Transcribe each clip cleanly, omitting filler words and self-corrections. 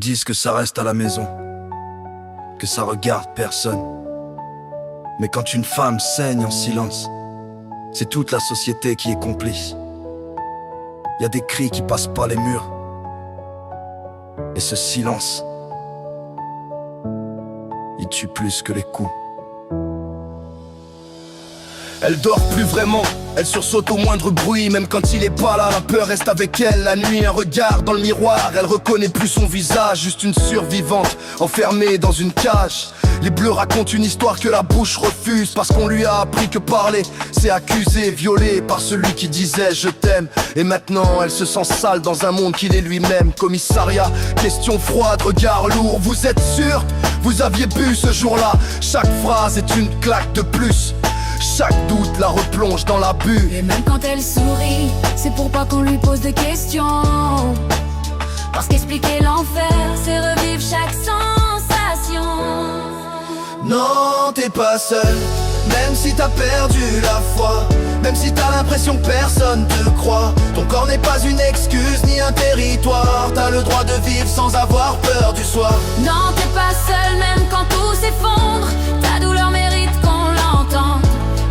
disent que ça reste à la maison, que ça regarde personne. Mais quand une femme saigne en silence, c'est toute la société qui est complice. Y a des cris qui passent pas les murs. Et ce silence, il tue plus que les coups. Elle dort plus vraiment, elle sursaute au moindre bruit. Même quand il est pas là, la peur reste avec elle. La nuit, un regard dans le miroir, elle reconnaît plus son visage. Juste une survivante, enfermée dans une cage. Les bleus racontent une histoire que la bouche refuse, parce qu'on lui a appris que parler, c'est accuser, violé par celui qui disait je t'aime. Et maintenant elle se sent sale dans un monde qu'il est lui-même. Commissariat, question froide, regard lourd. Vous êtes sûr, vous aviez bu ce jour-là? Chaque phrase est une claque de plus. Chaque doute la replonge dans l'abus. Et même quand elle sourit, c'est pour pas qu'on lui pose de questions. Parce qu'expliquer l'enfer, c'est revivre chaque sensation. Non, t'es pas seul, même si t'as perdu la foi. Même si t'as l'impression que personne te croit. Ton corps n'est pas une excuse ni un territoire. T'as le droit de vivre sans avoir peur du soir. Non, t'es pas seul, même quand tout s'effondre. Ta douleur mérite qu'on l'entende.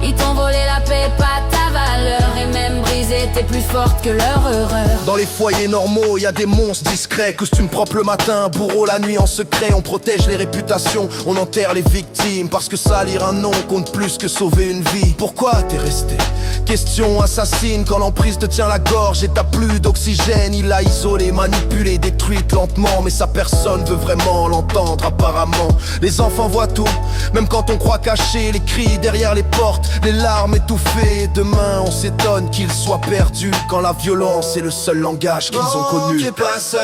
Ils t'ont volé la paix, pas ta valeur. Et même brisé, t'es plus forte que leur horreur. Dans les foyers normaux, y a des monstres discrets. Costume propre le matin, bourreau la nuit en secret. On protège les réputations, on enterre les victimes. Parce que salir un nom compte plus que sauver une vie. Pourquoi t'es resté? Question assassine, quand l'emprise te tient la gorge et t'as plus d'oxygène. Il l'a isolée, manipulée, détruite lentement. Mais sa personne veut vraiment l'entendre apparemment. Les enfants voient tout, même quand on croit cacher. Les cris derrière les portes, les larmes étouffées. Et demain on s'étonne qu'ils soient perdus, quand la violence est le seul langage qu'ils ont connu. Non, t'es pas seul,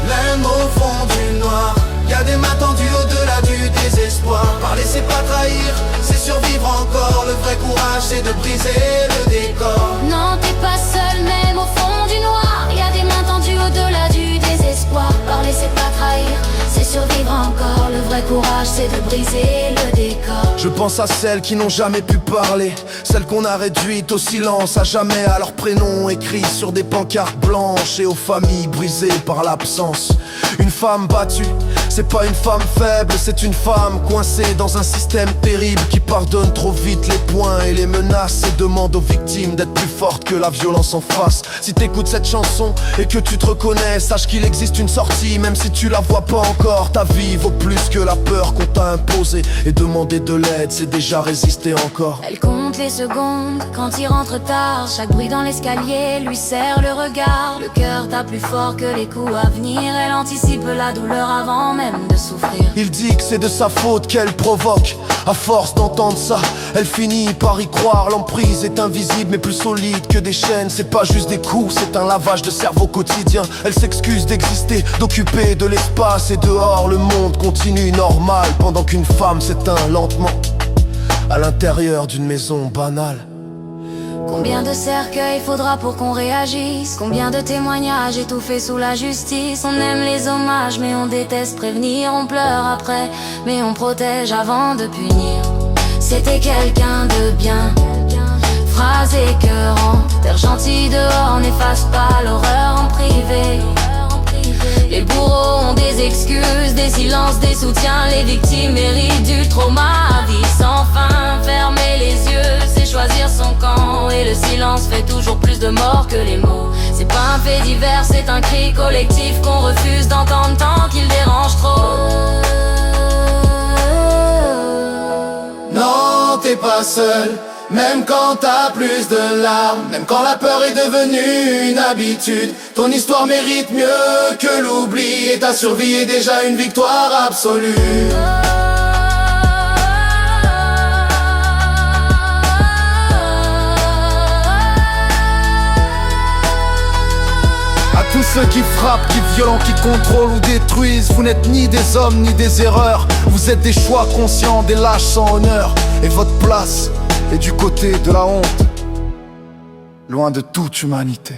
même au fond du noir. Y'a des mains tendues au-delà du désespoir. Parler c'est pas trahir, c'est survivre encore. Le vrai courage c'est de briser le décor. Non, t'es pas seul, même au fond du noir. Y'a des mains tendues au-delà du désespoir. Parler c'est pas trahir, c'est survivre encore. Le vrai courage c'est de briser le décor. Je pense à celles qui n'ont jamais pu parler, celles qu'on a réduites au silence à jamais, à leur prénom écrit sur des pancartes blanches, et aux familles brisées par l'absence. Une femme battue, c'est pas une femme faible, c'est une femme coincée dans un système terrible qui pardonne trop vite les points et les menaces et demande aux victimes d'être plus fortes que la violence en face. Si t'écoutes cette chanson et que tu te reconnais, sache qu'il existe une sortie, même si tu la vois pas encore. Ta vie vaut plus que la peur qu'on t'a imposée, et demander de l'aide, c'est déjà résister encore. Elle compte les secondes quand il rentre tard. Chaque bruit dans l'escalier lui serre le regard. Le cœur tape plus fort que les coups à venir. Elle anticipe la douleur avant même de souffrir. Il dit que c'est de sa faute qu'elle provoque. À force d'entendre ça, elle finit par y croire. L'emprise est invisible mais plus solide que des chaînes. C'est pas juste des coups, c'est un lavage de cerveau quotidien. Elle s'excuse d'exister, d'occuper de l'espace. Et dehors le monde continue normal, pendant qu'une femme s'éteint lentement à l'intérieur d'une maison banale. Combien de cercueils faudra pour qu'on réagisse? Combien de témoignages étouffés sous la justice? On aime les hommages mais on déteste prévenir. On pleure après mais on protège avant de punir. C'était quelqu'un de bien, phrase écœurante. Terre gentille dehors n'efface pas l'horreur en privé. Les bourreaux ont des excuses, des silences, des soutiens. Les victimes méritent du trauma à vie sans fin. Fermer les yeux, c'est choisir son camp. Et le silence fait toujours plus de morts que les mots. C'est pas un fait divers, c'est un cri collectif qu'on refuse d'entendre tant qu'il dérange trop. Non, t'es pas seul, même quand t'as plus de larmes. Même quand la peur est devenue une habitude. Ton histoire mérite mieux que l'oubli. Et ta survie est déjà une victoire absolue. À tous ceux qui frappent, qui violent, qui contrôlent ou détruisent, vous n'êtes ni des hommes ni des erreurs. Vous êtes des choix conscients, des lâches sans honneur. Et votre place est du côté de la honte, loin de toute humanité.